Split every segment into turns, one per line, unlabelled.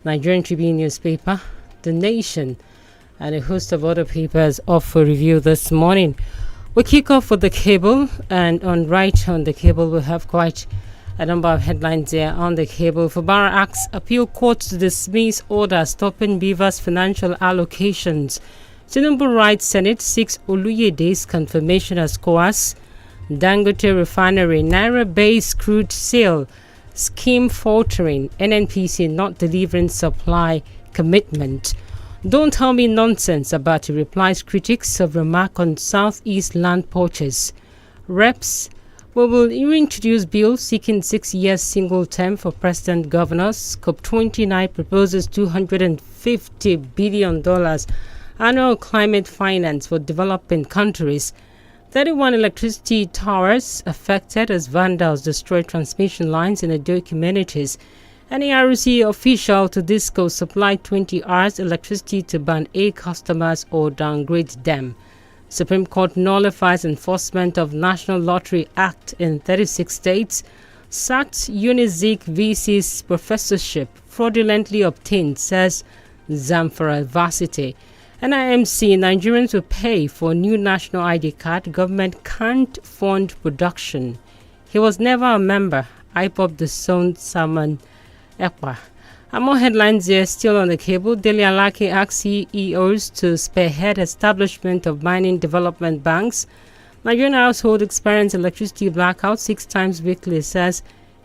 Nigerian Tribune newspaper, The Nation, and a host of other papers off for review this morning. We kick off with the cable, and on the cable we have quite a number of headlines there on the cable. Fubara asks appeal court to dismiss order stopping Beaver's financial allocations. Tinubu writes Senate seeks Oluyede's confirmation as coas. Dangote refinery Naira-based crude sale scheme faltering. NNPC not delivering supply commitment. Don't tell me nonsense about it, replies critics of remark on Southeast land purchase. Reps, we will reintroduce bill seeking 6 years single term for president governors. COP29 proposes $250 billion annual climate finance for developing countries. 31 electricity towers affected as vandals destroy transmission lines in the communities. An ARC official to Disco supplied 20 hours electricity to Band A customers or downgrade them. Supreme Court nullifies enforcement of National Lottery Act in 36 states. Sacked Unizik VC's professorship fraudulently obtained, says Zamfara University. NIMC, Nigerians will pay for new national ID card. Government can't fund production. He was never a member. IPOP disowned Salman Ekpa. And more headlines here still on the cable. Dele Alake asks CEOs to spearhead establishment of mining development banks. Nigerian household experience electricity blackout 6 times weekly, says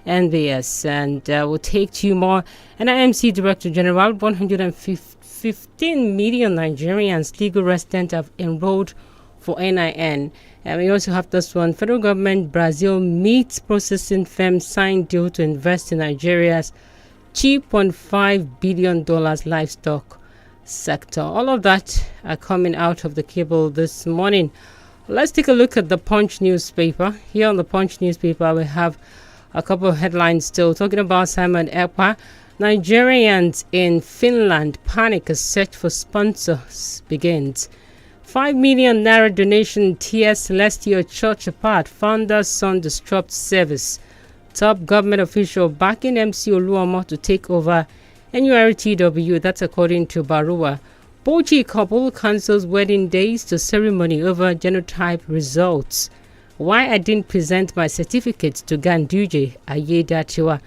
NVS. And we'll take 2 more. NIMC Director General, 115 million Nigerians legal residents have enrolled for NIN. And we also have this one. Federal government, Brazil meat processing firm signed deal to invest in Nigeria's $2.5 billion livestock sector. All of that are coming out of the cable this morning. Let's take a look at the Punch newspaper. Here on the Punch newspaper, we have a couple of headlines still talking about Simon Ekpa. Nigerians in Finland panic as search for sponsors begins. 5 million naira donation tears Celestial Church apart. Founder's son disrupts service. Top government official backing MC Oluomo to take over NURTW. That's according to Barua. Bochi couple cancels wedding days to ceremony over genotype results. Why I didn't present my certificate to Ganduje Ayedatiwa.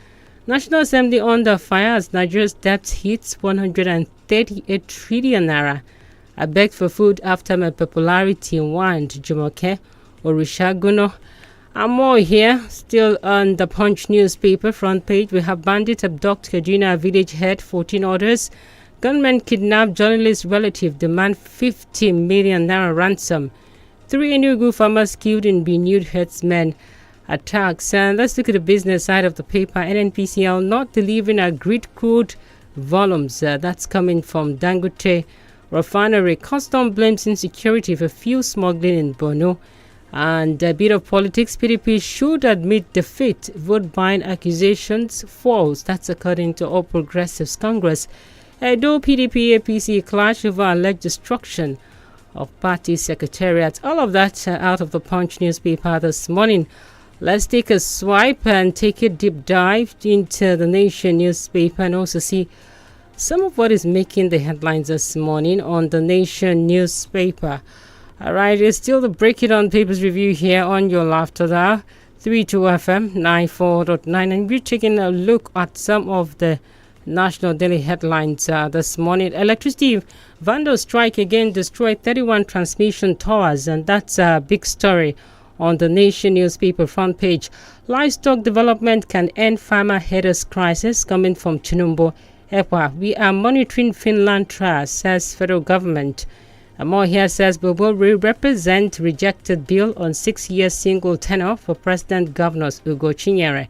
National Assembly under fire as Nigeria's debt hits 138 trillion naira. I begged for food after my popularity waned. Jumoke Orishaguno. And more here, still on the Punch newspaper front page. We have bandits abduct Kaduna village head, 14 orders. Gunmen kidnap journalist relative, demand 50 million naira ransom. 3 Enugu farmers killed in renewed herdsmen attacks. And let's look at the business side of the paper. NNPCL not delivering agreed crude volumes. That's coming from Dangote refinery. Custom blames insecurity for fuel smuggling in Borno. And a bit of politics. PDP should admit defeat. Vote buying accusations false. That's according to All Progressives Congress. Edo PDP APC clash over alleged destruction of party secretariat. All of that out of the Punch newspaper this morning. Let's take a swipe and take a deep dive into the Nation newspaper and also see some of what is making the headlines this morning on the Nation newspaper. All right, it's still the Break It On Papers review here on your Laughter Dial, 32 FM 94.9, and we're taking a look at some of the national daily headlines this morning. Electricity vandal strike again destroyed 31 transmission towers, and that's a big story on the Nation newspaper front page. Livestock development can end farmer headers crisis, coming from Tinubu. Ekpa, we are monitoring Finland trials, says federal government. And more here says we will represent rejected bill on 6 years single tenure for President Governors Ugo Chinyere.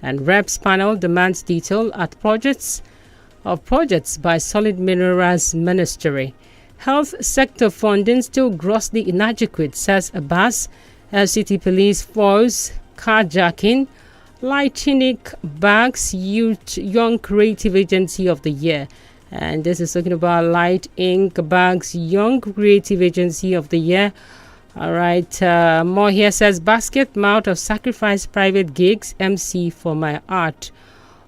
And Reps panel demands detail at projects by Solid Minerals Ministry. Health sector funding still grossly inadequate, says Abbas. LCT police foils carjacking. Lightning bags Young Creative Agency of the Year. And this is talking about Light Ink Bags Young Creative Agency of the Year. All right. More here says basket mouth of sacrifice private gigs MC for my art.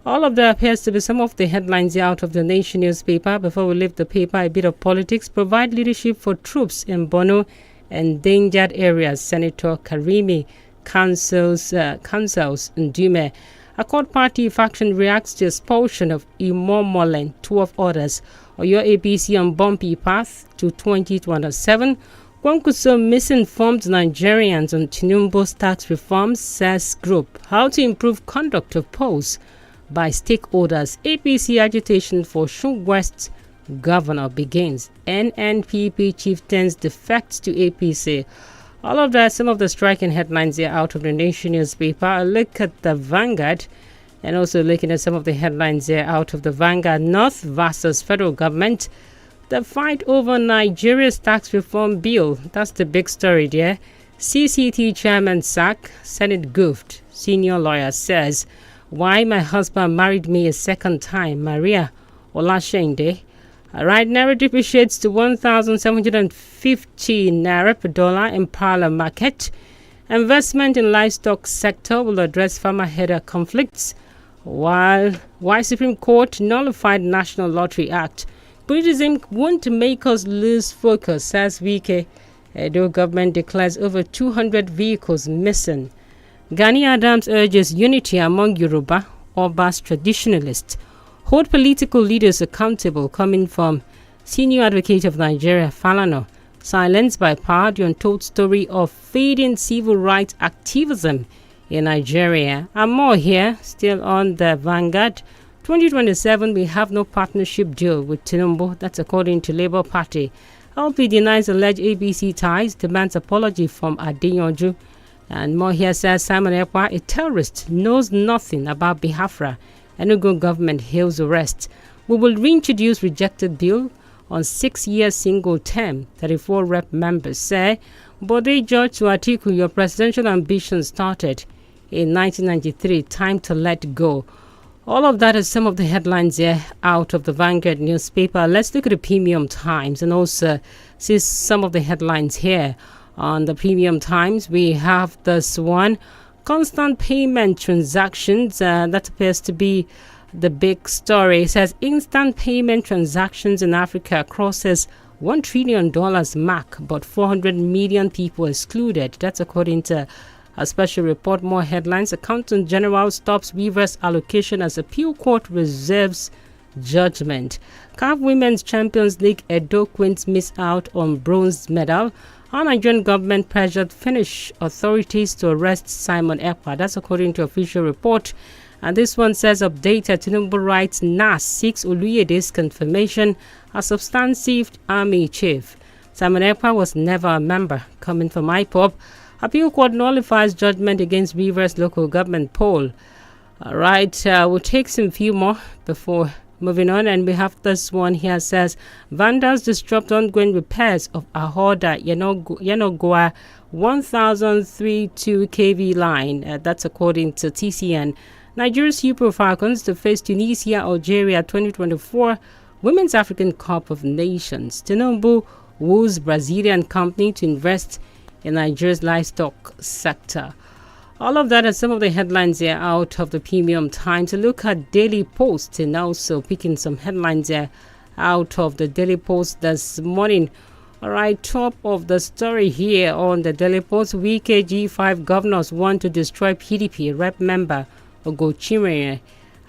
All of that appears to be some of the headlines out of the Nation newspaper. Before we leave the paper, a bit of politics. Provide leadership for troops in Borno and endangered areas. Senator Karimi counsels Ndume. Accord party faction reacts to expulsion of Imomolen, 12 others. Oyo APC on bumpy path to 2027. Kwankuso misinformed Nigerians on Tinubu's tax reforms, says group. How to improve conduct of polls by stakeholders. APC agitation for Shun West governor begins. NNPP chieftains defects to APC. All of that, some of the striking headlines here out of the Nation newspaper. A look at the Vanguard and also looking at some of the headlines here out of the Vanguard. North versus federal government. The fight over Nigeria's tax reform bill. That's the big story there. CCT chairman sack, Senate goofed. Senior lawyer says, why my husband married me a second time, Maria Olashende. Right, naira depreciates to 1,750 naira per dollar in parallel market. Investment in livestock sector will address farmer header conflicts, while Supreme Court nullified National Lottery Act. Buddhism won't make us lose focus, says 𝐔𝐄𝐃. Edo government declares over 200 vehicles missing. Gani Adams urges unity among Yoruba, Oba's traditionalists. Hold political leaders accountable, coming from Senior Advocate of Nigeria, Falana. Silenced by power, the untold story of fading civil rights activism in Nigeria. And more here, still on the Vanguard. 2027, we have no partnership deal with Tinubu. That's according to Labour Party. LP denies alleged ABC ties, demands apology from Adeyanju. And more here says Simon Ekpa, a terrorist, knows nothing about Biafra. Enugu government hails arrest. We will reintroduce rejected bill on 6-year single term, 34 rep members say. But they judge to Atiku, your presidential ambition started in 1993. Time to let go. All of that is some of the headlines here out of the Vanguard newspaper. Let's look at the Premium Times and also see some of the headlines here. On the Premium Times, we have this one. Constant payment transactions, that appears to be the big story. It says instant payment transactions in Africa crosses $1 trillion mark, but 400 million people excluded. That's according to a special report. More headlines. Accountant General stops reverse allocation as appeal court reserves judgment. CAF Women's Champions League, Edo Queens miss out on bronze medal. Our Nigerian government pressured Finnish authorities to arrest Simon Ekpa. That's according to official report. And this one says updated Tinubu writes NAS seeks Oluyede's confirmation as substantive army chief. Simon Ekpa was never a member. Coming from IPOB, appeal court nullifies judgment against Rivers local government poll. All right, we'll take some few more before moving on, and we have this one here says vandals disrupt ongoing repairs of Ahoda Yenogwa 1032 kV line. That's according to TCN. Nigeria's Super Falcons to face Tunisia, Algeria 2024 Women's African Cup of Nations. Tinubu woos Brazilian company to invest in Nigeria's livestock sector. All of that are some of the headlines here out of the Premium Times. A look at Daily Post and also picking some headlines here out of the Daily Post this morning. All right, top of the story here on the Daily Post. Wike G5 governors want to destroy PDP. Rep member Ogochimere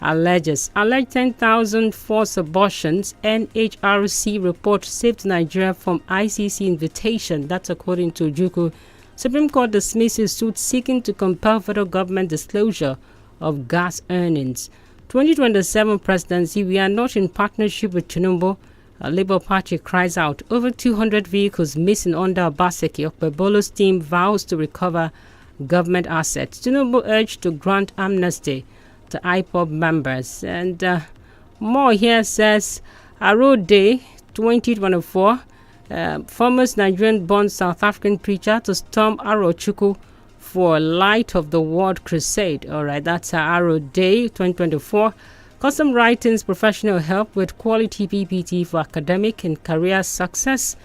alleges alleged 10,000 forced abortions. NHRC report saved Nigeria from ICC invitation. That's according to Ojukwu. Supreme Court dismisses suit seeking to compel federal government disclosure of gas earnings. 2027 presidency, we are not in partnership with Tinubu. Labour Party cries out. Over 200 vehicles missing under Obaseki. Okpebolo's team vows to recover government assets. Tinubu urged to grant amnesty to IPOB members. And more here says, Aro Day 2024. Former Nigerian-born South African preacher to storm Arochukwu for Light of the World Crusade. All right, that's Aro Day 2024. Custom writings, professional help with quality PPT for academic and career success.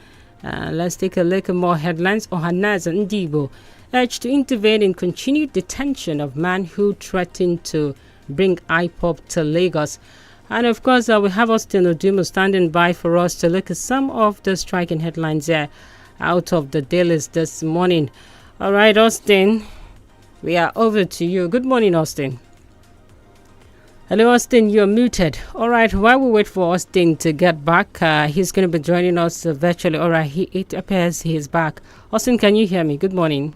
Let's take a look at more headlines. Ohanaeze Ndigbo urged to intervene in continued detention of man who threatened to bring IPOB to Lagos. And of course, we have Austin Odumo standing by for us to look at some of the striking headlines there out of the dailies this morning. All right, Austin, we are over to you. Good morning, Austin. Hello, Austin, you're muted. All right, while we wait for Austin to get back, he's going to be joining us virtually. All right, it appears he's back. Austin, can you hear me? Good morning.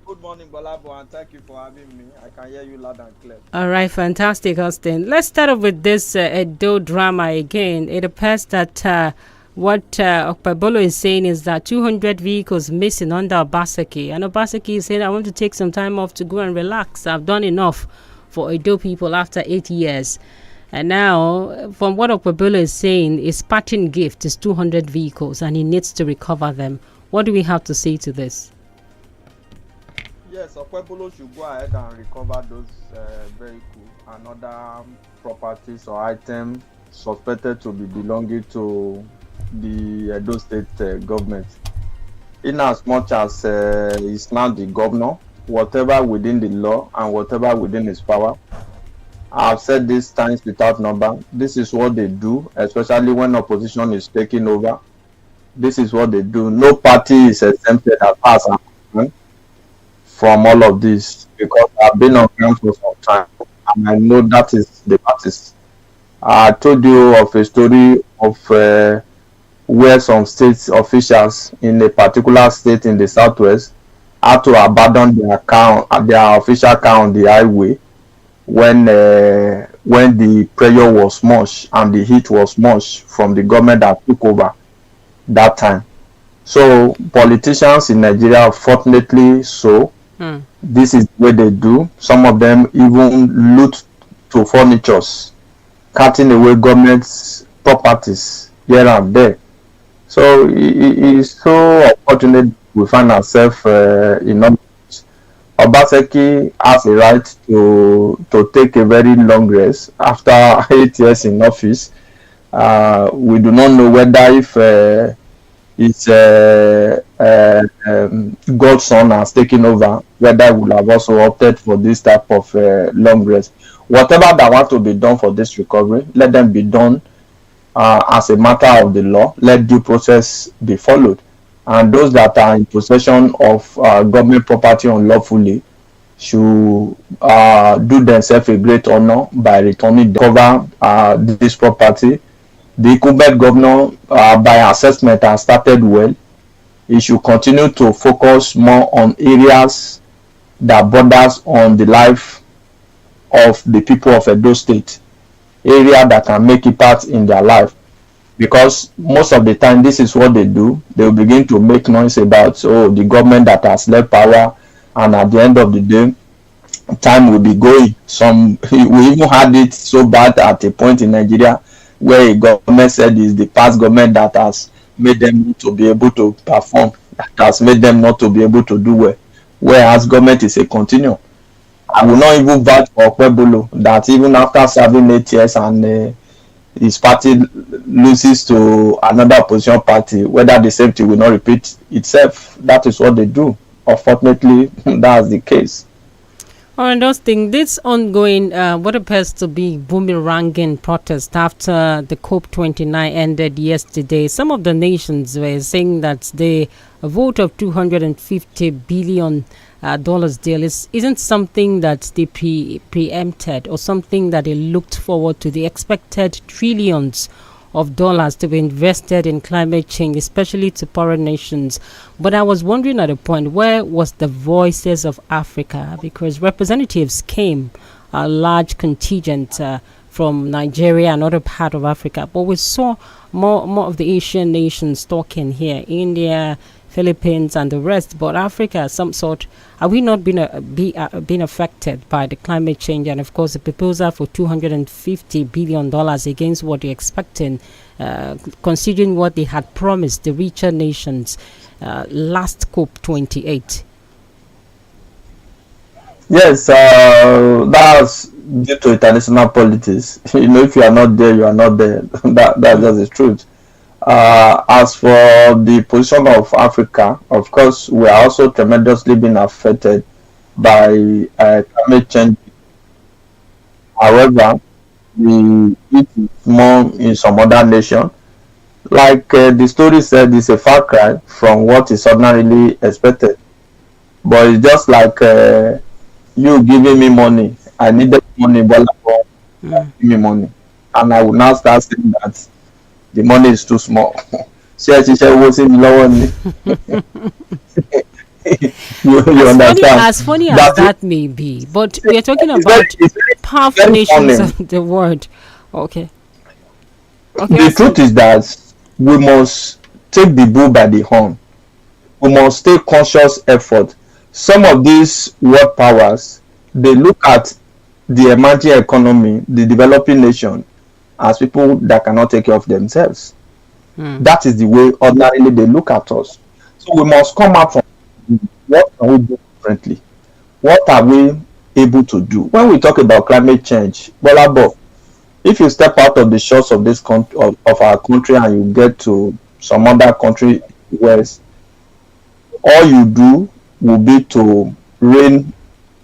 Good morning, GBOLABO, and thank you for having me. I can hear you loud and clear.
All right, fantastic, Austin. Let's start off with this Edo drama again. It appears that what Okpebolo is saying is that 200 vehicles missing under Obaseki. And Obaseki is saying, I want to take some time off to go and relax. I've done enough for Edo people after 8 years. And now, from what Okpebolo is saying, his parting gift is 200 vehicles and he needs to recover them. What do we have to say to this?
Yes, Okpebolo should go ahead and recover those vehicles and other properties or items suspected to be belonging to the Edo State government. In as much as he's now the governor, whatever within the law and whatever within his power, I've said this times without number, this is what they do, especially when opposition is taking over. This is what they do. No party is exempted as far as I'm concerned from all of this, because I've been on ground for some time and I know that is the practice. I told you of a story of where some state officials in a particular state in the southwest had to abandon their official car on the highway when the pressure was much and the heat was much from the government that took over that time. So politicians in Nigeria, fortunately so, this is what they do. Some of them even loot to furnitures, cutting away government's properties here and there. So it is so unfortunate we find ourselves in Obaseki has a right to take a very long rest after 8 years in office. We do not know whether if his godson has taken over, whether he will have also opted for this type of long rest. Whatever that want to be done for this recovery, let them be done as a matter of the law. Let due process be followed. And those that are in possession of government property unlawfully should do themselves a great honor by returning cover this property. The incumbent governor, by assessment, has started well. He should continue to focus more on areas that borders on the life of the people of Edo State, area that can make impact in their life. Because most of the time, this is what they do. They will begin to make noise about, the government that has left power, and at the end of the day, time will be going. We even had it so bad at a point in Nigeria where a government said it's the past government that has made them to be able to perform, that has made them not to be able to do well, whereas government is a continuum. I will not even vouch for Okpebolo that even after serving 8 years and his party loses to another opposition party, whether the same thing will not repeat itself. That is what they do. Unfortunately, that's the case.
All right, Austin, this ongoing, what appears to be boomeranging protest after the COP29 ended yesterday, some of the nations were saying that the vote of $250 billion deal isn't something that they preempted or something that they looked forward to. They expected trillions of dollars to be invested in climate change, especially to poorer nations. But I was wondering at a point, where was the voices of Africa? Because representatives came, a large contingent from Nigeria and other part of Africa. But we saw more of the Asian nations talking here, India, Philippines and the rest. But Africa, some sort, are we not being affected by the climate change? And of course, the proposal for $250 billion against what they're expecting, considering what they had promised the richer nations last COP28.
Yes, that's due to international politics. If you are not there, you are not there. That's just the truth. As for the position of Africa, of course, we are also tremendously being affected by climate change. However, it is more in some other nation. Like the story said, it's a far cry from what is ordinarily expected. But it's just like you giving me money. I needed money, but give me money. And I will now start saying that the money is too small. Ṣé owó sí mi lọ́wọ́ ni? You understand?
As funny as that may be, but we are talking about powerful nations of the world. Okay.
The truth is that we must take the bull by the horn. We must take conscious effort. Some of these world powers, they look at the emerging economy, the developing nation, as people that cannot take care of themselves. That is the way ordinarily they look at us. So we must come out from what can we do differently? What are we able to do? When we talk about climate change, GBOLABO, if you step out of the shores of this of our country and you get to some other country west, all you do will be to rain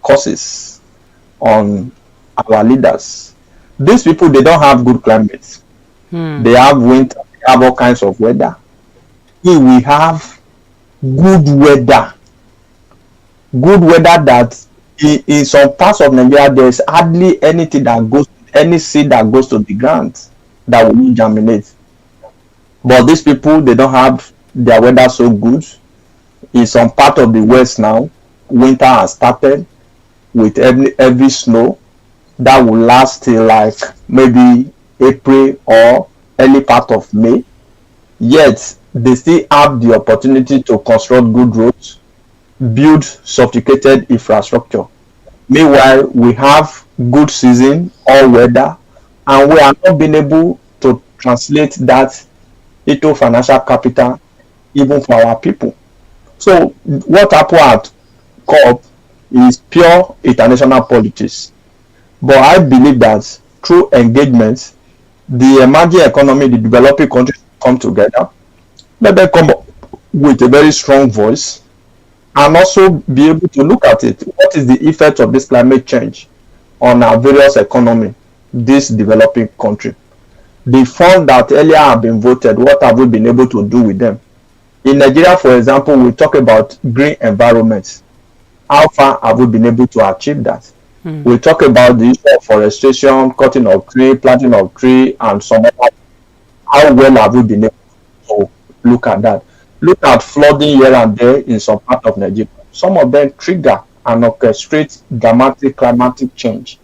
curses on our leaders. These people, they don't have good climate. They have winter, they have all kinds of weather. We have good weather. Good weather that in some parts of Nigeria, there is hardly anything that goes, any seed that goes to the ground that will germinate. But these people, they don't have their weather so good. In some part of the west now, winter has started with every snow that will last till like maybe April or early part of May. Yet they still have the opportunity to construct good roads, build sophisticated infrastructure. Meanwhile, we have good season, all weather, and we are not being able to translate that into financial capital even for our people. So what happened at COP is pure international politics. But I believe that through engagement, the emerging economy, the developing countries come together, let them come up with a very strong voice and also be able to look at it. What is the effect of this climate change on our various economy, this developing country? The funds that earlier have been voted, what have we been able to do with them? In Nigeria, for example, we talk about green environments. How far have we been able to achieve that? We talk about the issue of forestation, cutting of tree, planting of tree, and some other. How well have we been able to look at that? Look at flooding here and there in some part of Nigeria. Some of them trigger and orchestrate dramatic climatic change.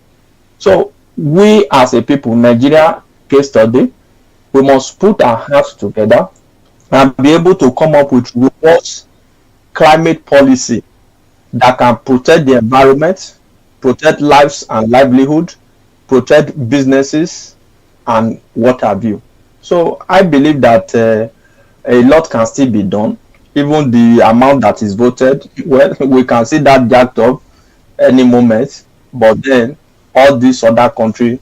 So we as a people, Nigeria case study, we must put our hearts together and be able to come up with robust climate policy that can protect the environment, protect lives and livelihood, protect businesses, and what have you. So I believe that a lot can still be done. Even the amount that is voted, well, we can see that jacked up any moment. But then all these other countries,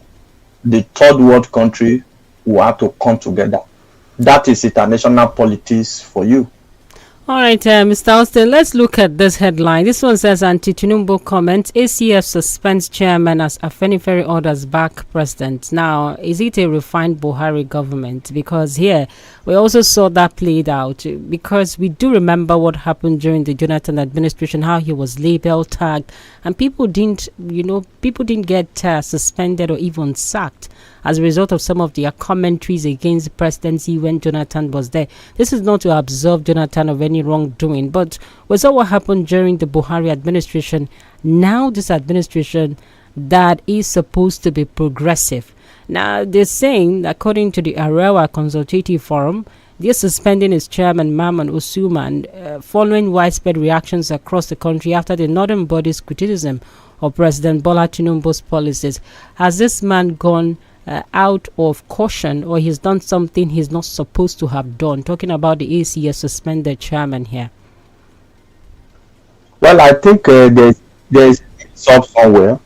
the third world country, will have to come together. That is international politics for you.
All right, Mr. Austin, let's look at this headline. This one says, anti-Tinubu comment, ACF suspends chairman as Afenifere orders back president. Now, is it a refined Buhari government? Because here, we also saw that played out. Because we do remember what happened during the Jonathan administration, how he was labeled, tagged, and people didn't get suspended or even sacked as a result of some of their commentaries against the presidency when Jonathan was there. This is not to absolve Jonathan of any wrongdoing, but we saw what happened during the Buhari administration. Now this administration that is supposed to be progressive. Now they're saying, according to the Arewa Consultative Forum, they're suspending its chairman, Maman Osuman, following widespread reactions across the country after the northern body's criticism of President Bola Tinubu's policies. Has this man gone out of caution, or he's done something he's not supposed to have done? Talking about the ACS suspended chairman here.
Well, I think there's some somewhere.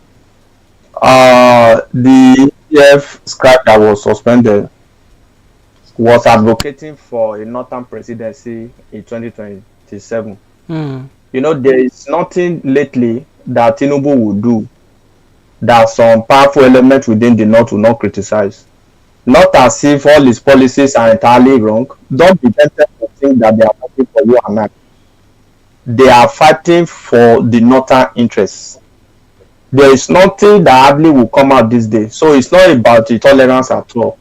The EF scribe that was suspended was advocating for a northern presidency in 2027. You know, there is nothing lately that Tinubu will do that some powerful elements within the North will not criticize. Not as if all his policies are entirely wrong. Don't be tempted to think that they are fighting for you and I. They are fighting for the Northern interests. There is nothing that hardly will come out this day. So it's not about intolerance at all.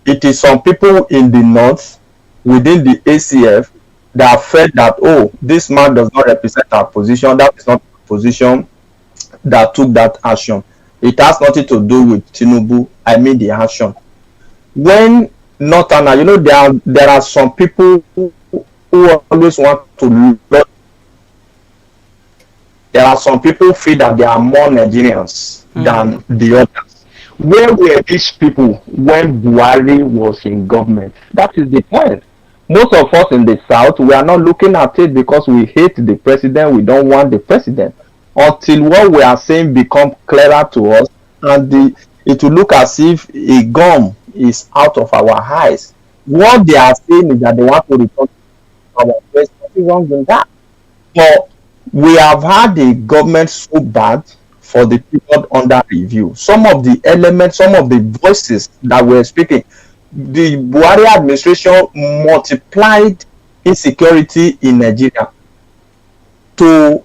It is some people in the North, within the ACF, that felt that, oh, this man does not represent our position. That is not the position that took that action. It has nothing to do with Tinubu. I mean the action. When Northern, you know, there are some people who always want to. There are some people feel that they are more Nigerians than the others. Where were these people when Buhari was in government? That is the point. Most of us in the South, we are not looking at it because we hate the president. We don't want the president. Until what we are saying become clearer to us, and it will look as if a gum is out of our eyes. What they are saying is that they want to return to our place. Nothing wrong with that. But we have had a government so bad for the period under review. Some of the elements, some of the voices that were speaking, the Buhari administration multiplied insecurity in Nigeria to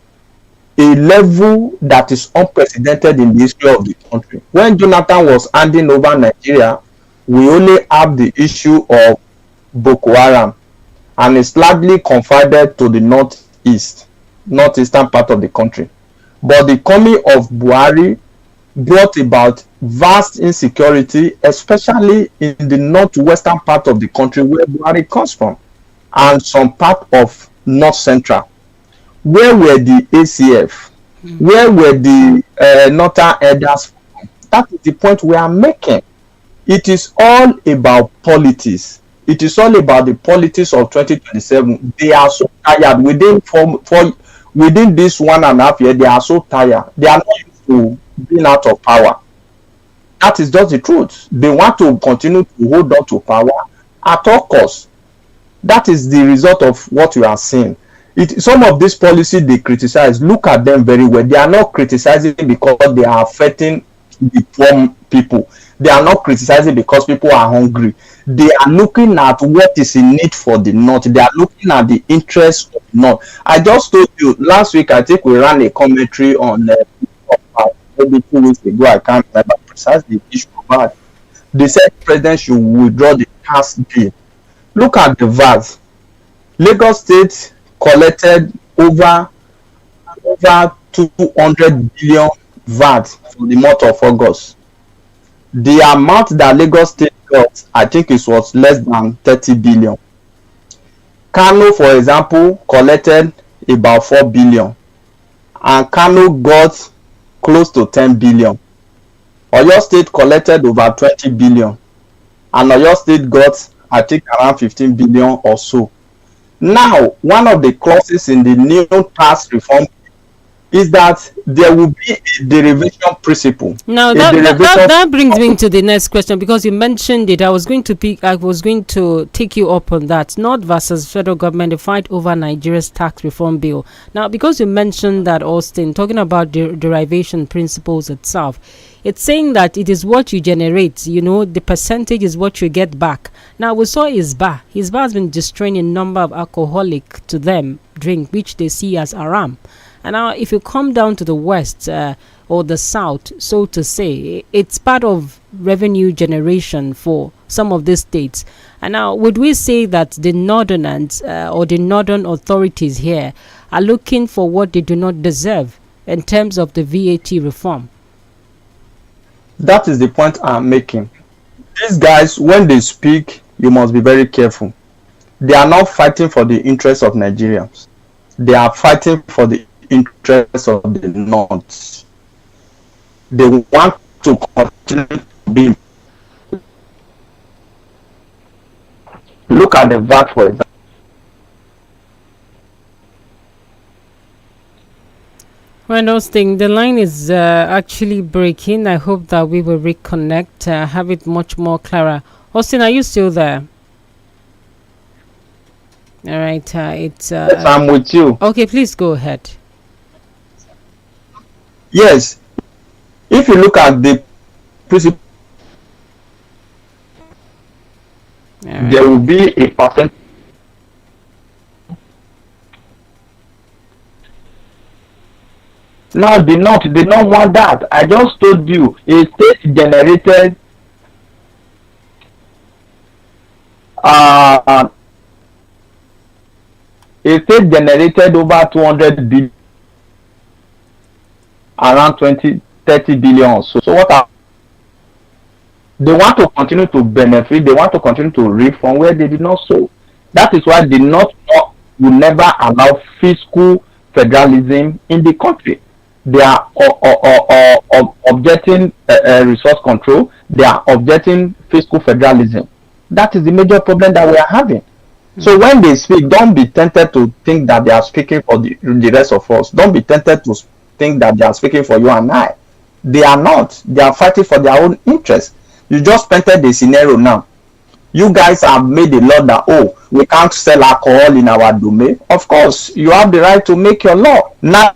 a level that is unprecedented in the history of the country. When Jonathan was handing over Nigeria, we only have the issue of Boko Haram, and it's largely confided to the northeastern part of the country. But the coming of Buhari brought about vast insecurity, especially in the northwestern part of the country where Buhari comes from, and some part of north central. Where were the ACF? Where were the northern elders? That is the point we are making. It is all about politics. It is all about the politics of 2027. They are so tired within this 1.5 years. They are so tired. They are not used to being out of power. That is just the truth. They want to continue to hold on to power at all costs. That is the result of what you are seeing. Some of these policies they criticize, look at them very well. They are not criticizing because they are affecting the poor people. They are not criticizing because people are hungry. They are looking at what is in need for the North. They are looking at the interests of the North. I just told you last week, I think we ran a commentary on maybe 2 weeks ago. I can't remember precisely the issue about. They said the president should withdraw the tax bill. Look at the VAT. Lagos State collected over 200 billion VAT for the month of August. The amount that Lagos State got, I think it was less than 30 billion. Kano, for example, collected about 4 billion, and Kano got close to 10 billion. Oyo State collected over 20 billion, and Oyo State got, I think, around 15 billion or so. Now, one of the clauses in the new tax reform is that there will be a derivation principle.
Now that brings me to the next question, because you mentioned it. I was going to take you up on that. North versus federal government, the fight over Nigeria's tax reform bill. Now, because you mentioned that, Austin, talking about the derivation principles itself, it's saying that it is what you generate, the percentage is what you get back. Now, we saw 𝐒𝐍𝐵 has been destroying a number of alcoholic to them drink, which they see as haram. And now, if you come down to the west or the south, so to say, it's part of revenue generation for some of these states. And now, would we say that the northerners or the northern authorities here are looking for what they do not deserve in terms of the VAT reform?
That is the point I'm making. These guys, when they speak, you must be very careful. They are not fighting for the interests of Nigerians. They are fighting for the interests of the North. They want to continue to be. Look at the VAT, for example.
Well, Austin, the line is actually breaking. I hope that we will reconnect, have it much more clearer. Austin, are you still there? All right. Yes,
I'm with you.
Okay, please go ahead.
Yes. If you look at the principle, there will be a percent. Now they don't want that. I just told you a state generated a state generated over 200 billion, around 30 billion. So what are they want to continue to benefit, they want to continue to reap from where they did not sow. That is why the North will never allow fiscal federalism in the country. They are objecting resource control, they are objecting fiscal federalism. That is the major problem that we are having. So when they speak, don't be tempted to think that they are speaking for the rest of us. Don't be tempted to think that they are speaking for you and I. They are not. They are fighting for their own interests. You just painted the scenario now. You guys have made a law that, oh, we can't sell alcohol in our domain. Of course, you have the right to make your law. Now,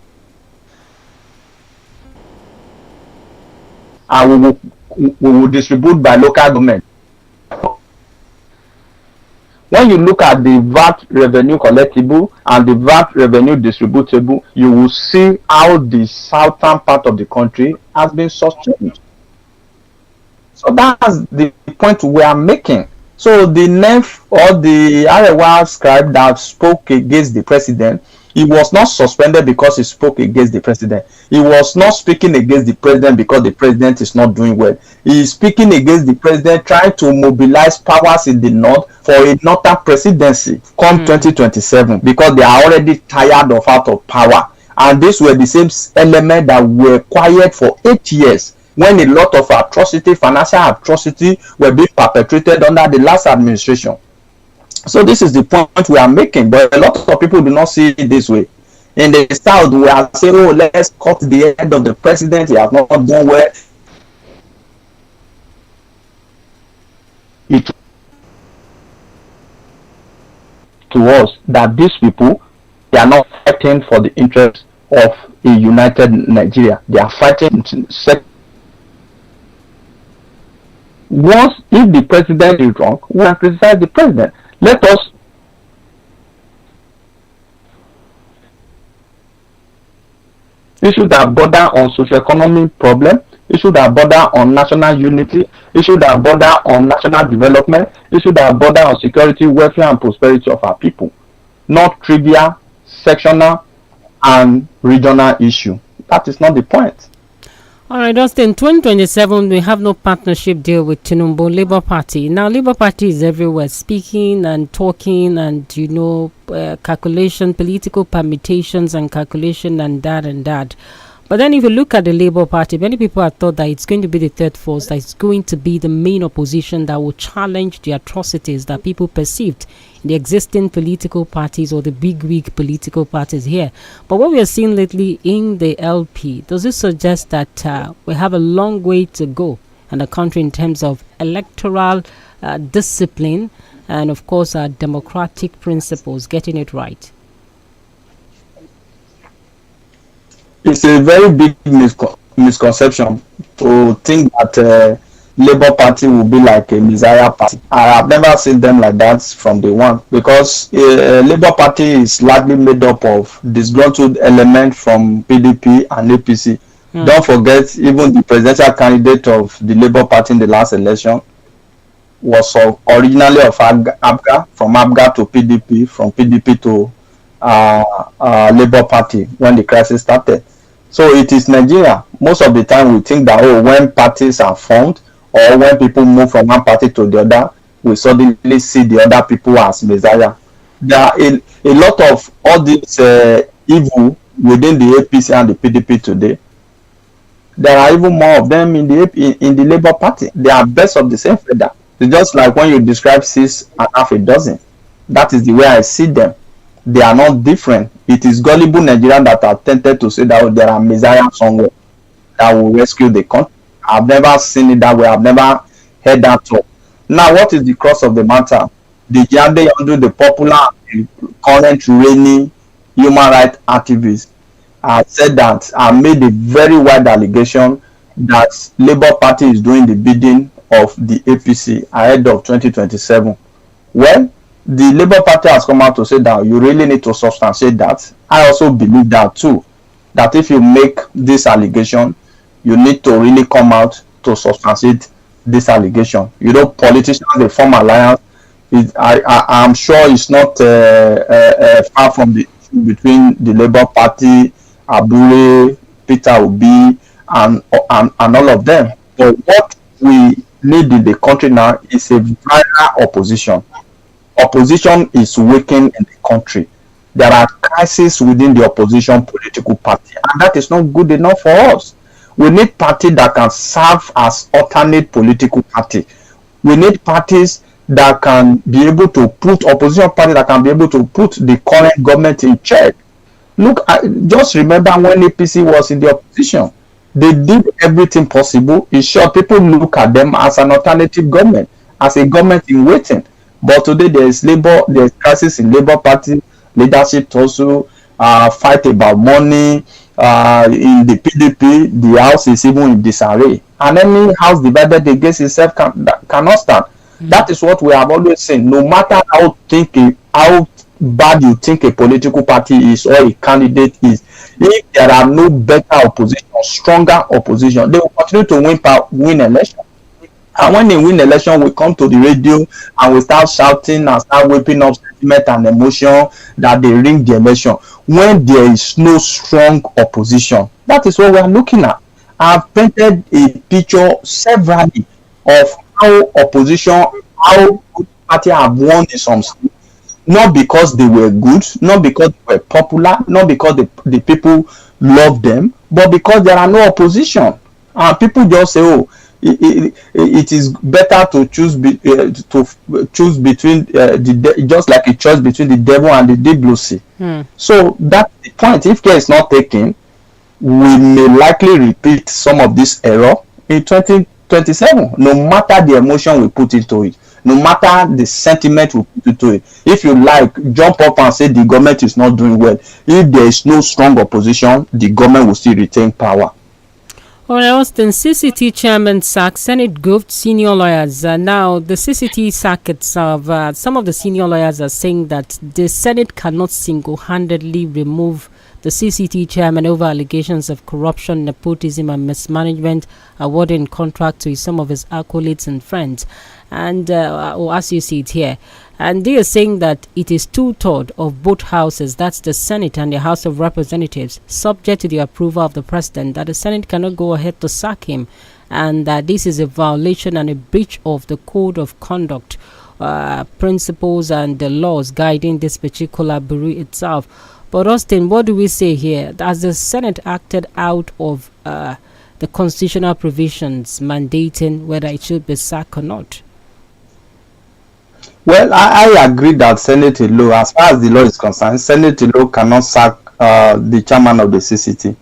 and we will distribute by local government. When you look at the VAT revenue collectible and the VAT revenue distributable, you will see how the southern part of the country has been sustained. So that's the point we are making. So the NEF or the Arewa scribe that spoke against the president, he was not suspended because he spoke against the president. He was not speaking against the president because the president is not doing well. He is speaking against the president, trying to mobilize powers in the north for a northern presidency come 2027, because they are already tired of out of power. And these were the same elements that were quiet for 8 years when a lot of atrocity, financial atrocity, were being perpetrated under the last administration. So this is the point we are making, but a lot of people do not see it this way. In the south, we are saying, oh, let's cut the head of the president, he has not done well. It to us that these people, they are not fighting for the interest of a united Nigeria. They are fighting. Once, if the president is wrong, we can criticize the president. Let us issue that border on socioeconomic problem, issue that border on national unity, issue that border on national development, issue that border on security, welfare, and prosperity of our people. Not trivial, sectional, and regional issue. That is not the point.
All right, Dustin, 2027, we have no partnership deal with Tinubu Labour Party. Now, Labour Party is everywhere, speaking and talking and, calculation, political permutations and calculation and that. But then if you look at the Labour Party, many people have thought that it's going to be the third force, that it's going to be the main opposition that will challenge the atrocities that people perceived in the existing political parties or the big political parties here. But what we are seeing lately in the LP, does this suggest that we have a long way to go in the country in terms of electoral discipline and, of course, democratic principles, getting it right?
It's a very big misconception to think that Labour Party will be like a Messiah party. I have never seen them like that from day one, because Labour Party is largely made up of disgruntled elements from PDP and APC. Don't forget, even the presidential candidate of the Labour Party in the last election was originally of ABGA, from ABGA to PDP, from PDP to Labour Party when the crisis started. So it is Nigeria. Most of the time we think that, oh, when parties are formed or when people move from one party to the other, we suddenly see the other people as Messiah. There are a lot of all this evil within the APC and the PDP today. There are even more of them in the Labour Party. They are best of the same feather. It's just like when you describe 6 and half a dozen. That is the way I see them. They are not different. It is gullible Nigerians that are tempted to say that there are Messiah somewhere that will rescue the country. I've never seen it that way. I've never heard that talk. Now, what is the crux of the matter? The Yande under the popular current reigning human rights activists said that I made a very wide allegation that Labour Party is doing the bidding of the APC ahead of 2027. Well, the Labour Party has come out to say that you really need to substantiate that. I also believe that too, that if you make this allegation, you need to really come out to substantiate this allegation. You know, politicians, they form alliance. I'm sure it's not far from the issue between the Labour Party, Abure, Peter Obi, and all of them. But what we need in the country now is a viral opposition. Opposition is weakening in the country. There are crises within the opposition political party, and that is not good enough for us. We need parties that can serve as alternate political party. We need parties that can be able to put opposition party that can be able to put the current government in check. Look, just remember when APC was in the opposition, they did everything possible. In short, people look at them as an alternative government, as a government in waiting. But today there's crisis in Labour Party leadership also, fight about money. In the PDP, the house is even in disarray, and any house divided against itself cannot stand. That is what we have always seen. No matter how bad you think a political party is or a candidate is, if there are no better opposition, stronger opposition, they will continue to win election. And when they win election, we come to the radio and we start shouting and start whipping up sentiment and emotion that they ring the election. When there is no strong opposition, that is what we are looking at. I've painted a picture severally of how party have won in some states, not because they were good, not because they were popular, not because the people love them, but because there are no opposition. And people just say, oh, it is better to choose between just like a choice between the devil and the 𝐷𝐵L𝐶. So that's the point. If care is not taken, we may likely repeat some of this error in 2027. No matter the emotion we put into it, no matter the sentiment we put into it. If you like, jump up and say the government is not doing well. If there is no strong opposition, the government will still retain power.
All right, Austin, CCT chairman sacked Senate goved senior lawyers. Now, the CCT sack itself, some of the senior lawyers are saying that the Senate cannot single-handedly remove the CCT chairman over allegations of corruption, nepotism, and mismanagement, awarding contract to some of his acolytes and friends. And as you see it here, and they are saying that it is 2/3 of both houses, that's the Senate and the House of Representatives, subject to the approval of the president, that the Senate cannot go ahead to sack him, and that this is a violation and a breach of the code of conduct principles and the laws guiding this particular bureau itself. But Austin, what do we say here? Has the Senate acted out of the constitutional provisions mandating whether it should be sacked or not?
Well, I agree that Senate law, as far as the law is concerned, Senate law cannot sack the chairman of the CCT.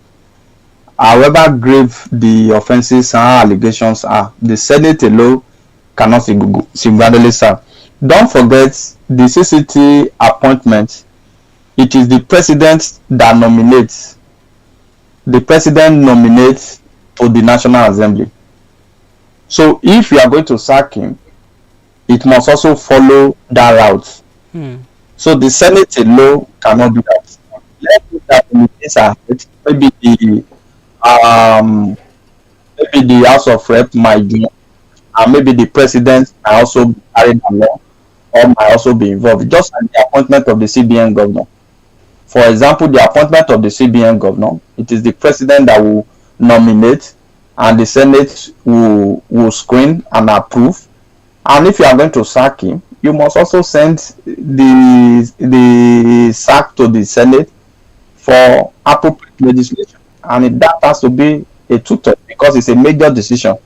However grave the offenses and allegations are, the Senate law cannot single-handedly sack. Don't forget the CCT appointment. It is the president that nominates. The president nominates to the National Assembly. So if you are going to sack him, it must also follow that route. So the Senate law cannot do that. Let's look at the case ahead. Maybe the House of Rep might do, and maybe the president might also carry the law or might also be involved, just like the appointment of the CBN governor. For example, the appointment of the CBN governor, it is the president that will nominate, and the Senate will screen and approve. And if you are going to sack him, you must also send the sack to the Senate for appropriate legislation. And that has to be a 2/3 because it's a major decision.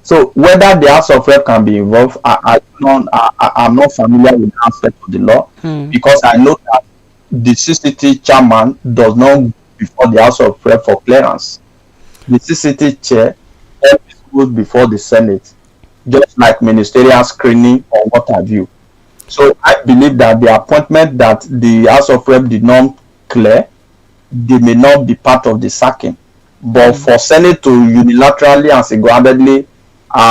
So whether the House of Rep can be involved, I'm not familiar with the aspect of the law because I know that the CCT chairman does not go before the House of Rep for clearance. The CCT chair goes before the Senate, just like ministerial screening or what have you. So I believe that the appointment that the House of Rep did not clear, they may not be part of the sacking. But for Senate to unilaterally and single-handedly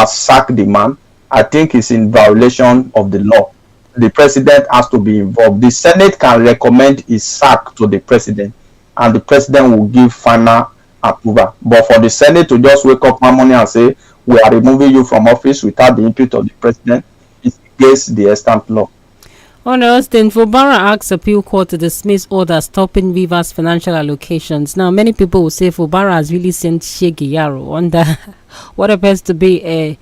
sack the man, I think is in violation of the law. The president has to be involved. The Senate can recommend his sack to the president, and the president will give final approval. But for the Senate to just wake up one morning and say, we are removing you from office without the input of the president, it's against the extant law.
On Austin, Fubara asks appeal court to dismiss orders stopping Rivers financial allocations. Now, many people will say Fubara has really sent Shege Yaro under what appears to be a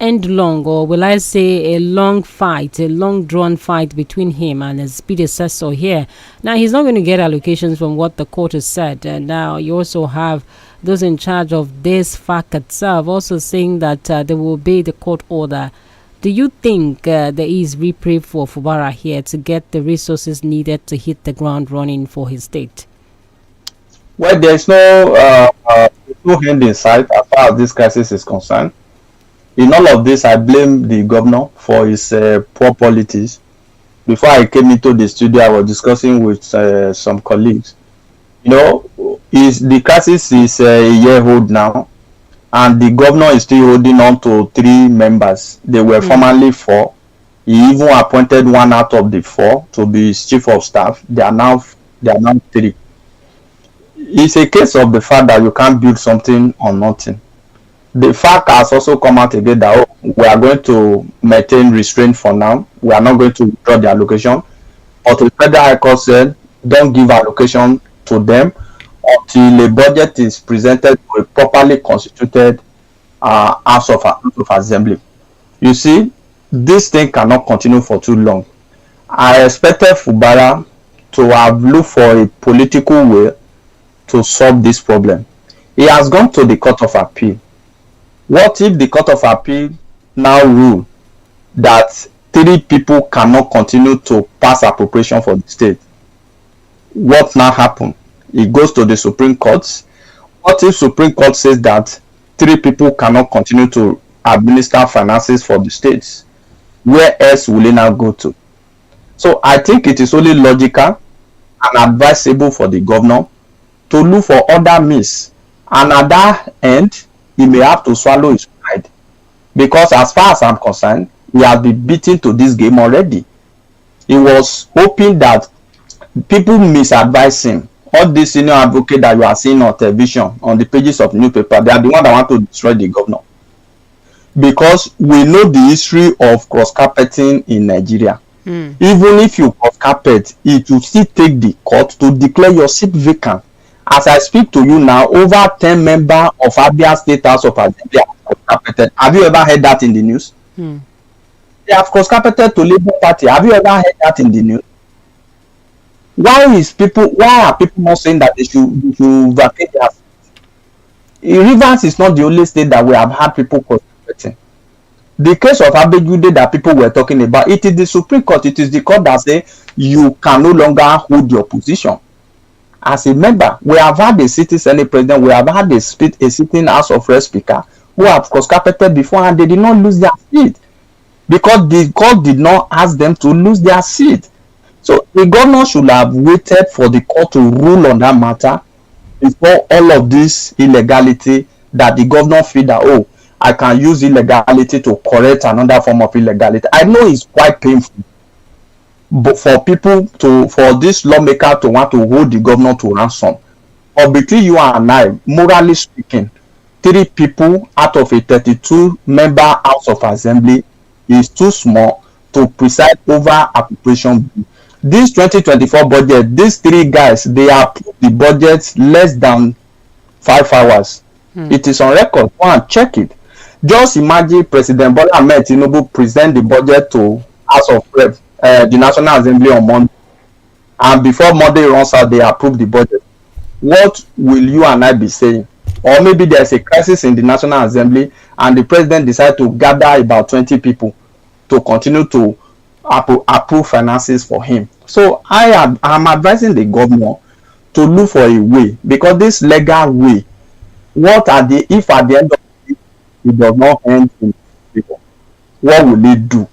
end long, or will I say a long fight, a long drawn fight between him and his predecessor here. Now, he's not going to get allocations from what the court has said. And now you also have those in charge of this fact itself also saying that there will be the court order. Do you think there is reprieve for Fubara here to get the resources needed to hit the ground running for his state?
Well, there's no end in sight as far as this crisis is concerned. In all of this, I blame the governor for his poor politics. Before I came into the studio, I was discussing with some colleagues. You know, the crisis is a year old now, and the governor is still holding on to 3 members. They were formerly 4. He even appointed 1 out of the 4 to be his chief of staff. They are now 3. It's a case of the fact that you can't build something on nothing. The fact has also come out again that we are going to maintain restraint for now. We are not going to withdraw the allocation. But the Federal High Court said, don't give allocation to them until a budget is presented to a properly constituted House of Assembly. You see, this thing cannot continue for too long. I expected Fubara to have looked for a political way to solve this problem. He has gone to the Court of Appeal. What if the Court of Appeal now rule that 3 people cannot continue to pass appropriation for the state? What now happen? It goes to the Supreme Court. What if Supreme Court says that 3 people cannot continue to administer finances for the states? Where else will it now go to? So I think it is only logical and advisable for the governor to look for other means. And at that end, he may have to swallow his pride. Because as far as I'm concerned, he has been beaten to this game already. He was hoping that people misadvise him. All these senior advocates that you are seeing on television, on the pages of newspaper, they are the ones that want to destroy the governor. Because we know the history of cross-carpeting in Nigeria. Even if you cross-carpet, it will still take the court to declare your seat vacant. As I speak to you now, over 10 members of Abia State House of Assembly have cross-carpeted. Have you ever heard that in the news? They have cross-carpeted to Labour Party. Have you ever heard that in the news? Why are people not saying that they should vacate their seats? Rivers is not the only state that we have had people cross-carpeting. The case of Abejude that people were talking about, it is the Supreme Court, it is the court that say you can no longer hold your position. As a member, we have had a sitting Senate president, we have had a sitting House of Rep speaker who have cross-carpeted before, and they did not lose their seat because the court did not ask them to lose their seat. So the governor should have waited for the court to rule on that matter before all of this illegality that the governor feel that, oh, I can use illegality to correct another form of illegality. I know it's quite painful, but for this lawmaker to want to hold the governor to ransom. But between you and I, morally speaking, 3 people out of a 32-member House of Assembly is too small to preside over appropriation bill. This 2024 budget, these 3 guys, they approved the budget less than 5 hours. It is on record. Go and check it. Just imagine President Bola Ahmed Tinubu present the budget to House of Rep, the National Assembly on Monday, and before Monday runs out, they approve the budget. What will you and I be saying? Or maybe there's a crisis in the National Assembly, and the president decide to gather about 20 people to continue to approve finances for him. So I'm advising the governor to look for a way, because this legal way, if at the end of it does not end in people, what will it do?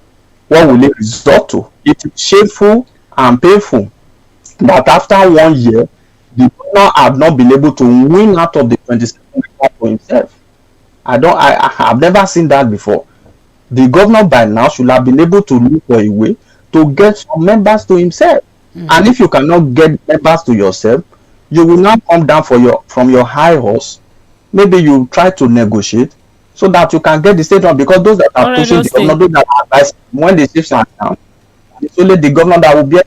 What will it result to? It is shameful and painful that after 1 year, the governor have not been able to win out of the 27 members for himself. I've never seen that before. The governor by now should have been able to look for a way to get some members to himself. And if you cannot get members to yourself, you will now come down from your high horse. Maybe you try to negotiate so that you can get the state on, because those that are pushing the governor, those that are advising, when the shifts are down, it's only the governor that will be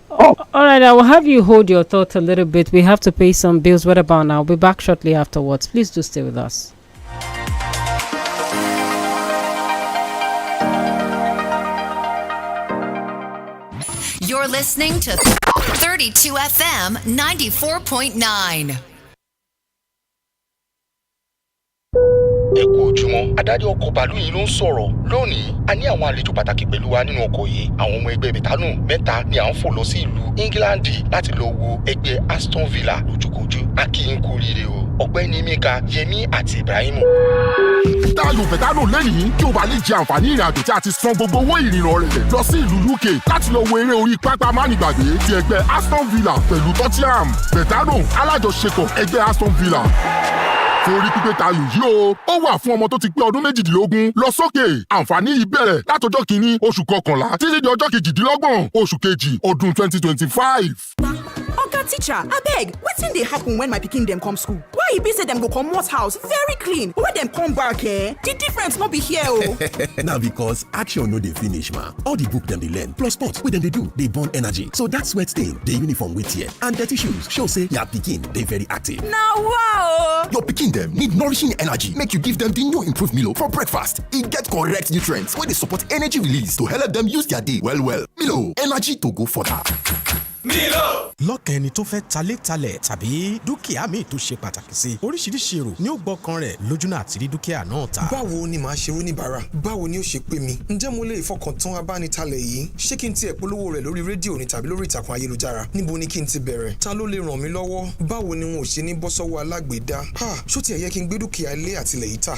all right, I will have you hold your thought a little bit. We have to pay some bills. What about now? I'll be back shortly afterwards. Please do stay with us.
You're listening to 32 FM 94.9.
ẹ kú ojúmọ́, adarí ọkọ̀ bàálù yìí ló ń sọ̀rọ̀ lónìí. A ní àwọn àlejò pàtàkì pẹ̀lú wa nínú ọkọ̀ yìí. Àwọn ọmọ ẹgbẹ́ bẹ̀tánù mẹ́ta ni à ń fò lọ sí ìlú England láti lọ wo ẹgbẹ́ Aston Villa lójúkojú. A kí yín kú oríire o. Ọ̀gbẹ́ni Emeka, Yẹmí àti Ibrahim.
Táyọ̀ bẹ̀tánù lẹ́yìn kí o bá lè jẹ àǹfààní ìrìnàjò tí a ti san gbogbo owó ìrìnnà rẹ̀ lọ sí ìlú UK láti lọ wo eré orí pápá mánigbàgbé ti ẹgbẹ́ Aston Villa pẹ̀lú Tottenham. Bẹ̀tánù alájọṣepọ̀ ẹgbẹ́ Aston Villa. Torí pípé tayò yìí ó wà fún ọmọ tó ti pé ọdún 18 lọ sókè. Àǹfààní yìí bẹ̀rẹ̀ látọjọ́ kìíní oṣù kọkànlá títí di ọjọ́ 22 oṣù kejì ọdún 2025.
Oga teacher, abeg, wetin dey happen when my pikin dem come school? Why e be say dem go comot house very clean, when dem come back the difference no be here o.
Na because action no dey finish ma. All the book dem dey learn plus sports wey dem dey do dey burn energy. So that sweat stain, the uniform wey tear and dirty shoes show say your pikin dey very active.
Na wow!
Your pikin dem need nourishing energy make you give dem the new improved Milo for breakfast. E get correct nutrients wey dey support energy release to help dem use their day well well. Milo, energy to go further.
Milo. Lọ́kàn ẹni tó fẹ́ talé-talẹ̀ tàbí dúkìá míì tó ṣe pàtàkì sí. Oríṣiríṣi èrò ni ó gbọ́kàn rẹ̀ lójúnà àti rí dúkìá náà ta.
Báwo ni màá ṣe oníbàárà? Báwo ni ó ṣe pé mi? Ǹjẹ́ mo lè fọkàn tán abánitalẹ̀ yìí? Ṣé kí n tiẹ̀ polówó rẹ̀ lórí rédíò ni tàbí lórí ìtàkùn ayélujára? Níbo ni kí n ti bẹ̀rẹ̀? Ta ló lè ràn mí lọ́wọ́? Báwo ni wọn ò ṣe ní bọ́ sọ́wọ́ alágbèédá? Ṣó tiẹ̀ yẹ kí n gbé dúkìá ilé àtilẹ̀ yìí tà?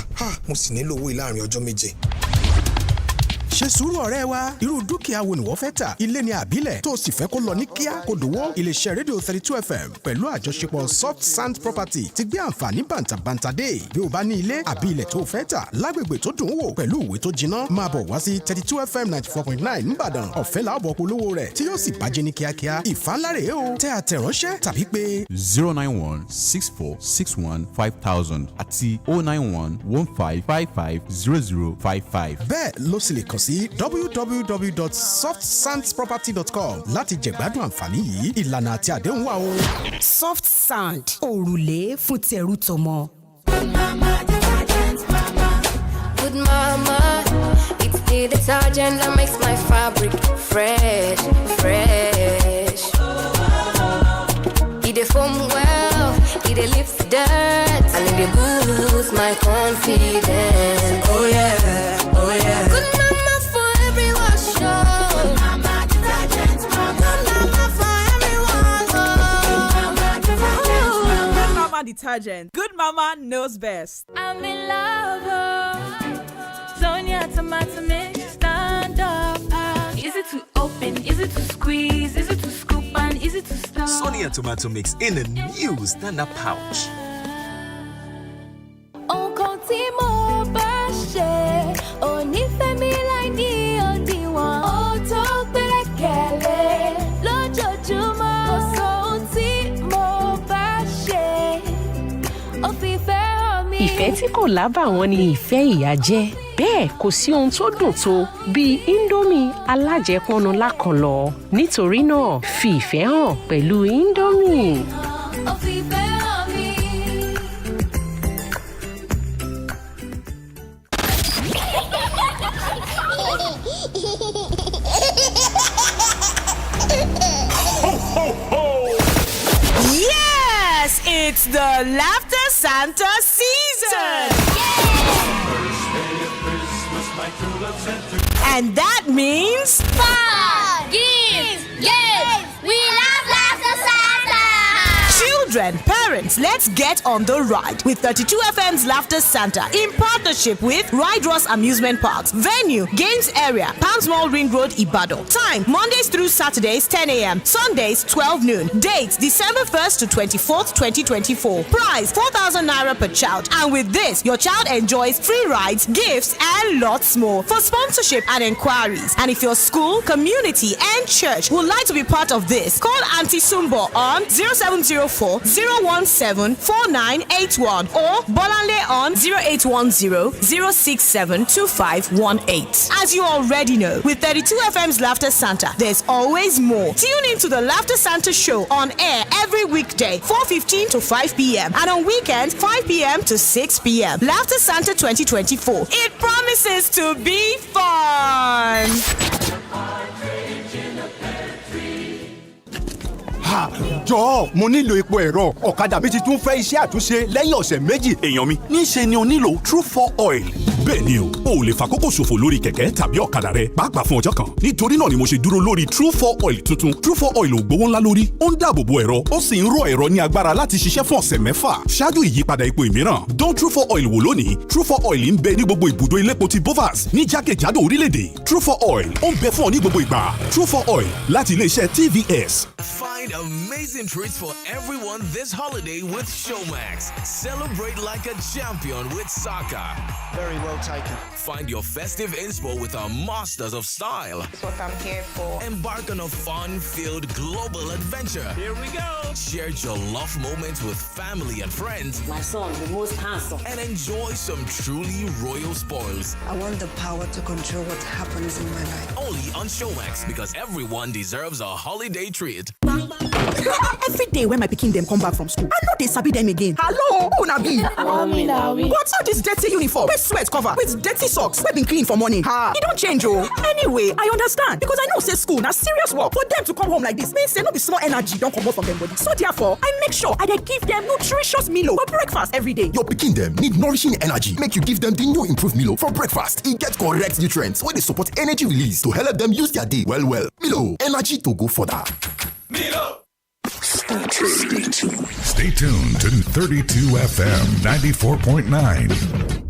Mo sì nílò owó láàrin ọjọ́ 7.
Ṣe sùúrù ọ̀rẹ́ wa, irú dúkìá wo ni wọ́n fẹ́ tà? Ilé ni àbílẹ̀ tó sì fẹ́ kó lọ ní kíá kó dòwó. Iléeṣẹ́ rédíò 32 FM pẹ̀lú àjọṣepọ̀ Soft Sand Property ti gbé àǹfààní bàǹtàbàǹtà dé. Bí o bá ní ilé àbí ilẹ̀ tó fẹ́ tà lágbègbè tó dùn wò pẹ̀lú ìwé tó jiná, máa bọ̀ wá sí 32 FM 94.9 Ìbàdàn. Ọ̀fẹ́ la bọ̀ polówó rẹ̀ tí yóò sì bàjẹ́ ní kíákíá. Ìfànlárè o, tẹ àtẹ̀ránṣẹ́ tàbí pé
091-6461-5000 àti 091-1555-0055.
Bẹ́ẹ̀ ló sì lè kàn sí www.softsandsproperty.com láti jẹ̀gbádùn àǹfààní yìí. Ìlànà àti àdéhùn wà o.
Soft Sand, òrùlé fún tẹrú tọmọ.
Good mama, it's the detergent that makes my fabric fresh, fresh. It dey foam well, it dey lift dirt, and it dey boost my confidence. Oh yeah, oh yeah. Good mama for every wash. Good mama detergent, mama. Good mama for everyone.
Good mama detergent. Good mama knows best.
I'm in love. Sonia tomato mix, stand up. Is it to open? Is it to squeeze? Is it to scoop? And is it to stir?
Sonia tomato mix in a new stand-up pouch.
Ìfẹ́ tí kò lábàwọ́n ni ìfẹ́ ìyá jẹ́. Bẹ́ẹ̀ kò sí ohun tó dùn tó bíi Indomie alájẹpọnu lákànlọ́. Nítorí náà, fi ìfẹ́ hàn pẹ̀lú Indomie.
Yes, it's the Laughter Santa season. And that means
fun, games, we love Laughter Santa.
Children children. Parents, let's get on the ride with 32 FM's Laughter Santa in partnership with Ride Ross Amusement Parks. Venue, Games Area, Palms Mall Ring Road, Ibadan. Time, Mondays through Saturdays, 10 a.m. Sundays, 12 noon. Date, December 1st to 24th, 2024. Price, 4,000 naira per child. And with this, your child enjoys free rides, gifts, and lots more. For sponsorship and inquiries, and if your school, community, and church would like to be part of this, call Auntie Sumbo on 0704 017 4981 or Bolanle on 0810 067 2518. As you already know, with 32 FM's Laughter Santa, there's always more. Tune in to the Laughter Santa show on air every weekday, 4:15 to 5 p.m. and on weekends, 5 p.m. to 6 p.m. Laughter Santa 2024. It promises to be fun.
Jọ̀ọ́ mo nílò epo ẹ̀rọ ọ̀kadà mi ti tún fẹ́ iṣẹ́ àtúnṣe lẹ́yìn ọ̀sẹ̀ méjì.
Èèyàn mi níṣe ni o nílò True 4 Oil. Bẹ́ẹ̀ni o ò lè fàkókò ṣòfò lórí kẹ̀kẹ́ tàbí ọ̀kadà rẹ pàápàá fún ọjọ́ kan. Nítorí náà ni mo ṣe dúró lórí True 4 Oil tuntun. True 4 Oil ò gbówó ńlá lórí. Ó ń dáàbò bo ẹ̀rọ, ó sì ń rọ ẹ̀rọ ní agbára láti ṣiṣẹ́ fún ọ̀sẹ̀ mẹ́fà. Ṣáájú ìyípadà epo ìmíràn, dán True 4 Oil wò lónìí. True 4 Oil ń bẹ ní gbogbo ibùdó iléepo ti Bovas ní jákèjádò orílẹ̀-èdè. True 4 Oil ó ń bẹ fún ọ ní gbogbo ìgbà. True 4 Oil láti ilé-iṣẹ́ TVS.
Find amazing treats for everyone this holiday with Showmax. Celebrate like a champion with soccer.
Very well taken.
Find your festive inspo with our masters of style.
That's what I'm here for.
Embark on a fun-filled global adventure.
Here we go.
Share your love moments with family and friends.
My son, the most handsome.
And enjoy some truly royal spoils.
I want the power to control what happens in my life.
Only on Showmax, because everyone deserves a holiday treat.
Every day when my pikin dem come back from school, I know they sabi them again. Hello, who na be? What's all this dirty uniform? With sweat cover, with dirty socks, wey been clean for morning. You don't change, oh. Anyway, I understand because I know say school na serious work. For them to come home like this means say no be small energy don comot from them body. So therefore, I make sure I dey give them nutritious Milo for breakfast every day.
Your pikin dem need nourishing energy. Make you give them the new improved Milo for breakfast. E get correct nutrients wey dey support energy release to help them use their day well well. Milo, energy to go further.
Milo.
Stay tuned to 32 FM 94.9.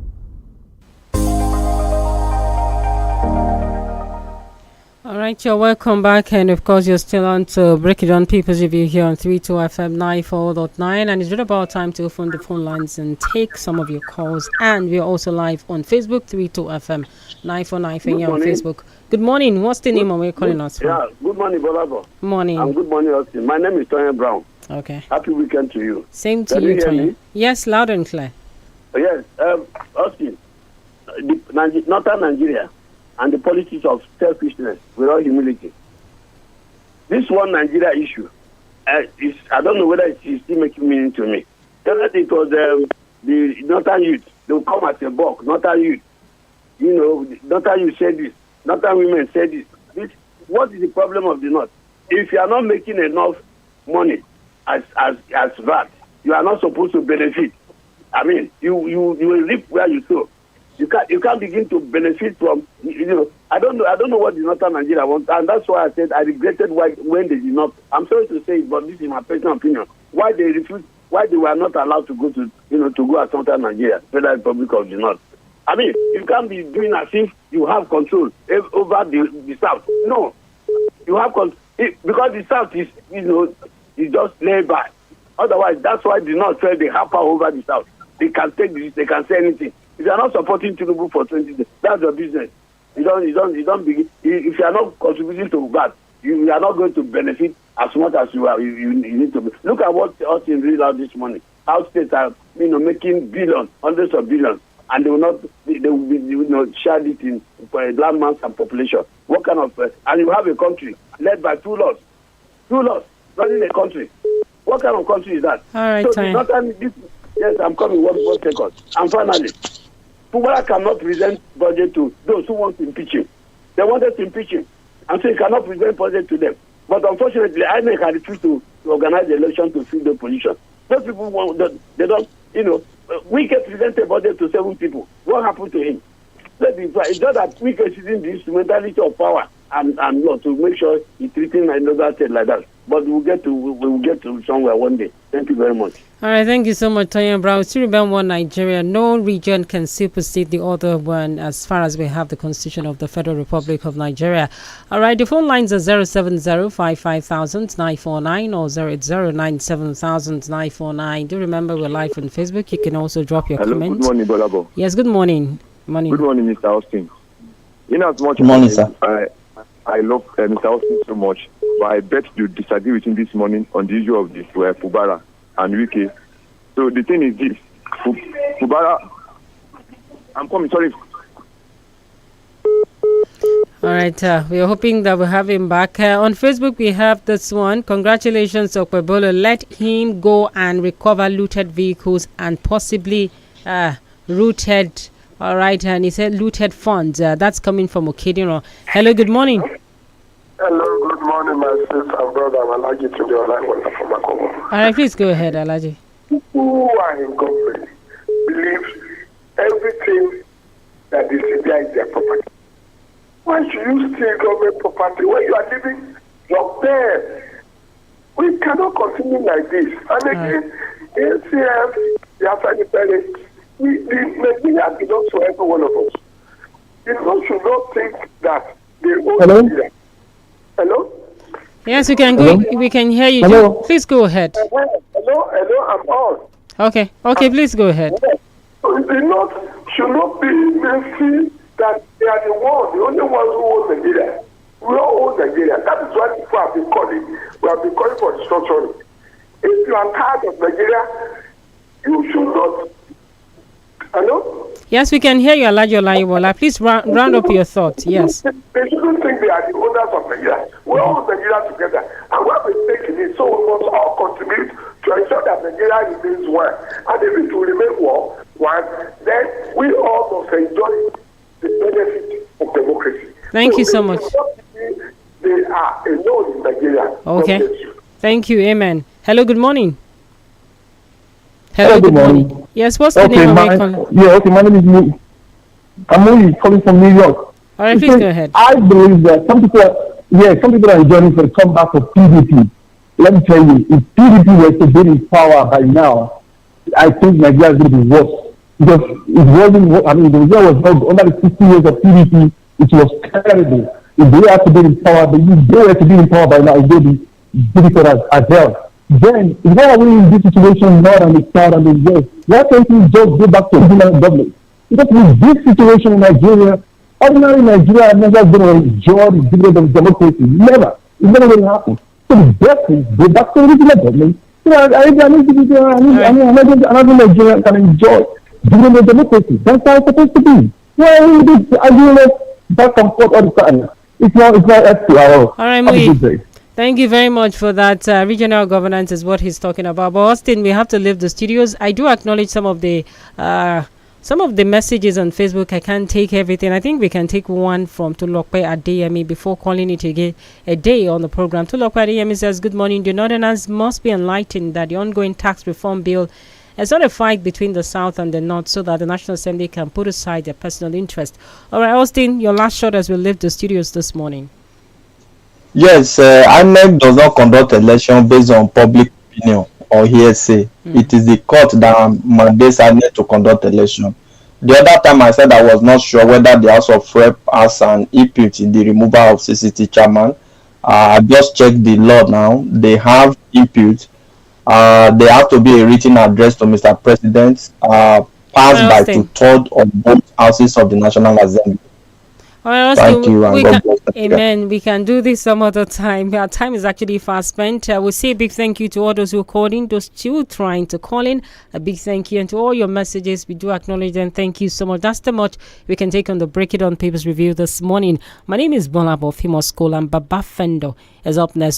All right, you're welcome back, and of course, you're still on to Break It On People's Review here on 32 FM 94.9, and it's really about time to open the phone lines and take some of your calls. And we're also live on Facebook, 32 FM 949 here on Facebook. Good morning. What's the name and where you're calling us from?
Yeah, good morning, GBOLABO.
Morning.
And good morning, Austin. My name is Tony Brown.
Okay.
Happy weekend to you.
Same to you, Tony. Yes, loud and clear.
Yes, Austin, Northern Nigeria and the politics of selfishness without humility. This one Nigeria issue, I don't know whether it's still making meaning to me. It was the Northern youth. They will come as a bulk. Northern youth. You know, Northern youth said this. Northern women said this. What is the problem of the North? If you are not making enough money as VAT, you are not supposed to benefit. I mean, you will reap where you sow. You can't begin to benefit from, I don't know what the Northern Nigeria wants, and that's why I said I regretted when they did not. I'm sorry to say it, but this is my personal opinion. Why they refused, why they were not allowed to go to go at Northern Nigeria, Federal Republic of the North. I mean, you can't be doing as if you have control over the South. No, you have control because the South is just laid by. Otherwise, that's why the North felt they have power over the South. They can take this, they can say anything. If you are not supporting Tinubu for 20 days, that's your business. You don't begin. If you are not contributing to that, you are not going to benefit as much as you need to be. Look at what Austin read out this morning. How states are making billions, hundreds of billions, and they will be shared it in land mass and population. What kind of and you have a country led by two laws running a country. What kind of country is that?
All right,
so yes, I'm coming. One second. And finally, Pubara cannot present budget to those who want to impeach him. They wanted to impeach him, and so he cannot present budget to them. But unfortunately, INEC had refused to organize the election to fill the position. Those people they don't. We can present a budget to 7 people. What happened to him? It's not that we can see the instrumentality of power and law to make sure he's treating another state like that. But we will get to somewhere one day. Thank you very much.
All right, thank you so much, Toyin Brown. Still remember one Nigeria. No region can supersede the other one as far as we have the Constitution of the Federal Republic of Nigeria. All right, the phone lines are 070-55,949 or 080-97,949. Do remember we're live on Facebook. You can also drop your comments.
Good morning, GBOLABO.
Yes, good morning.
Good morning, Mr. Austin. In as much
good morning,
as
sir.
I love Mr. Austin so much, but I bet you disagree with him this morning on the issue of this Fubara and Wike. So the thing is this, Fubara, I'm coming, sorry.
All right, we are hoping that we'll have him back. On Facebook, we have this one. Congratulations, Okpebolo. Let him go and recover looted vehicles and possibly looted. All right, and he said looted funds. That's coming from Okediran. Hello, good morning.
Hello, good morning, my sister and brother. I'm Alaji to the online one from Makobo.
All right, please go ahead, Alaji.
Who are in government believe everything that the CBI is their property. Why should you steal government property when you are living your best? We cannot continue like this. And again, ACF, the Afghani parents, the Nigeria belongs to every one of us. You should not think that they own Nigeria. Hello?
Yes, we can we can hear you.
Hello?
Please go ahead.
Hello, I'm on.
Okay, please go ahead.
Should not be mercy that they are the only ones who own Nigeria. We all own Nigeria. That is why people have been calling. We have been calling for restructuring. If you are tired of Nigeria, you should not. Hello?
Yes, we can hear you, Alaji Olayiwola. Please round up your thoughts. Yes.
They shouldn't think they are the owners of Nigeria. We all own Nigeria together. And we have been taking it, so we must all contribute to ensure that Nigeria remains one. And if it will remain one, then we all must enjoy the benefit of democracy.
Thank you so much.
They are alone in Nigeria.
Okay. Thank you. Amen. Hello, good morning.
Hello, good morning.
Yes, what's the name of your call?
Yeah, okay, my name is Lee. I'm only calling from New York.
All right, please go ahead.
I believe that some people are enjoying for the comeback of PDP. Let me tell you, if PDP was to be in power by now, I think Nigeria is going to be worse. Because it wasn't, Nigeria was not, under the 60 years of PDP, it was terrible. If they have to be in power, they were to be in power by now, it will be difficult as hell. Then, if they are in this situation more than the south and the west, why can't we just go back to regional government? Because with this situation in Nigeria, ordinary Nigeria is never going to enjoy the dividend of democracy. Never. It's never going to happen. So the best is go back to regional government. Another Nigeria can enjoy dividend of democracy. That's how it's supposed to be. Why are we just arguing back and forth all the time? It's not up to our.
All right, Mui. Thank you very much for that. Regional governance is what he's talking about. But Austin, we have to leave the studios. I do acknowledge some of the messages on Facebook. I can't take everything. I think we can take one from Tulokpe Adeyemi before calling it a day on the program. Tulokpe Adeyemi says, good morning. The Northerners must be enlightened that the ongoing tax reform bill is not a fight between the South and the North, so that the National Assembly can put aside their personal interest. All right, Austin, your last shot as we leave the studios this morning.
Yes, INEC does not conduct election based on public opinion or hearsay. It is the court that mandates INEC to conduct election. The other time I said I was not sure whether the House of Rep has an input in the removal of CCT chairman. I just checked the law now. They have input. There has to be a written address to Mr. President, passed by 2/3 of both houses of the National Assembly.
All right,
thank you.
Amen. We can do this some other time. Our time is actually fast spent. We'll say a big thank you to all those who called in, those still trying to call in. A big thank you. And to all your messages, we do acknowledge them. Thank you so much. That's the much we can take on the Break It On Papers review this morning. My name is GBOLABO, famous school, and Baba Fendo is up next.